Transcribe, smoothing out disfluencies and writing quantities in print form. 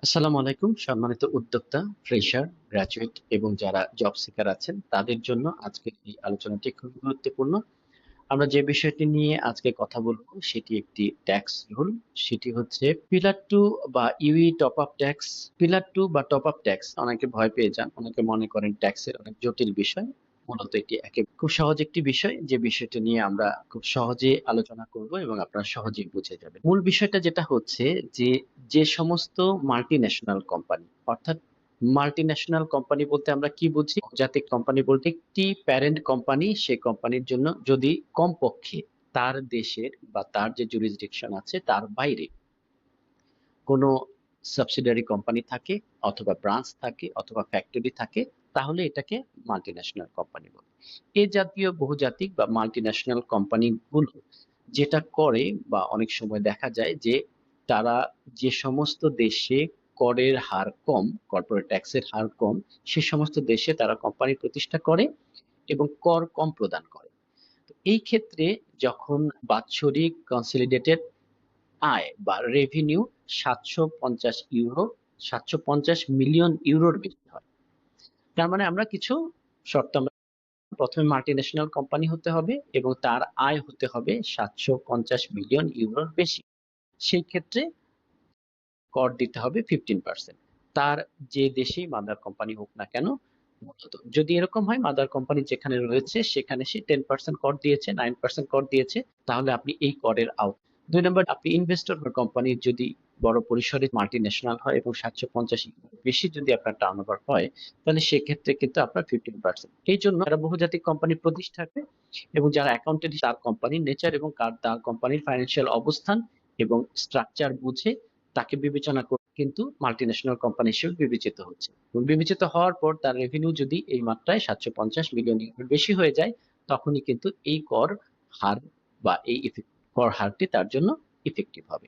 আসসালামু আলাইকুম সম্মানিত উদ্যোক্তা, ফ্রেশার, গ্র্যাজুয়েট এবং যারা জব সিকার আছেন তাদের জন্য আজকের এই আলোচনাটি খুব গুরুত্বপূর্ণ। আমরা যে বিষয়টি নিয়ে আজকে কথা বলবো সেটি একটি ট্যাক্স রুল। সেটি হচ্ছে পিলার 2 বা UE top up tax. Pillar 2 বা টপ আপ ট্যাক্স অনেকে ভয় পেয়ে যান। অনেকে মনে করেন ট্যাক্সের অনেক জটিল বিষয়। মূলত এটি খুব সহজ একটি বিষয় যে বিষয়টি নিয়ে আমরা খুব সহজে আলোচনা করব এবং আপনারা সহজেই বুঝে যাবেন। মূল বিষয়টা যেটা হচ্ছে যে, যে সমস্ত মাল্টিন্যাশনাল কোম্পানি অর্থাৎ মাল্টিন্যাশনাল কোম্পানি বলতে আমরা কি বুঝি? বহুজাতিক কোম্পানি বলতে একটি প্যারেন্ট কোম্পানি সে কোম্পানির জন্য যদি কমপক্ষে তার দেশের বা তার যে jurisdiction আছে তার বাইরে কোনো সাবসিডিয়ারি কোম্পানি থাকে অথবা ব্রাঞ্চ থাকে অথবা ফ্যাক্টরি থাকে তাহলে এটাকে মাল্টিন্যাশনাল কোম্পানি বলে। এ জাতীয় বহুজাতিক বা মাল্টিন্যাশনাল কোম্পানিগুলো যেটা করে বা অনেক সময় দেখা যায় যে তারা যে সমস্ত দেশে করের হার কম, কর্পোরেট ট্যাক্সের হার কম, সে সমস্ত দেশে তারা কোম্পানি প্রতিষ্ঠা করে এবং কর কম প্রদান করে। তো এই ক্ষেত্রে যখন বাৎসরিক কনসলিডেটেড আয় বা রেভিনিউ ৭৫০ ইউরো ৭৫০ মিলিয়ন ইউরোর বেশি হয়। তার মানে আমরা কিছু শর্ত আমরা প্রথমে মাল্টিন্যাশনাল কোম্পানি হতে হবে এবং তার আয় হতে হবে ৭৫০ মিলিয়ন ইউরোর বেশি। সেই ক্ষেত্রে কর দিতে হবে 15%। তার যে দেশেই মাদার কোম্পানি হোক না কেন, মূলত যদি এরকম হয় মাদার কোম্পানি যেখানে রয়েছে সেখানে সে 10% কর দিয়েছে, 9% কর দিয়েছে, তাহলে আপনি এই করের আওতায়। ২ নাম্বার, আপনি ইনভেস্টর বা কোম্পানির যদি বড় পরিসরে মাল্টিন্যাশনাল হয় এবং ৭৫০ বেশি যদি আপনার টার্নওভার হয়, তাহলে সেক্ষেত্রে কিন্তু আপনার 15%। এই জন্য যারা বহুজাতিক কোম্পানি প্রতিষ্ঠা করে এবং যারা অ্যাকাউন্টেন্ট তার কোম্পানির নেচার এবং তার কোম্পানির ফাইন্যান্সিয়াল অবস্থান এবং স্ট্রাকচার বুঝে তাকে বিবেচনা করে কিন্তু মাল্টিন্যাশনাল কোম্পানি হিসেবে বিবেচিত হচ্ছে। এবং বিবেচিত হওয়ার পর তার রেভিনিউ যদি এই মাত্রায় ৭৫০ মিলিয়ন ইউরোর বেশি হয়ে যায়, তখনই কিন্তু এই কর হার বা এই কর হারটি তার জন্য ইফেক্টিভ হবে।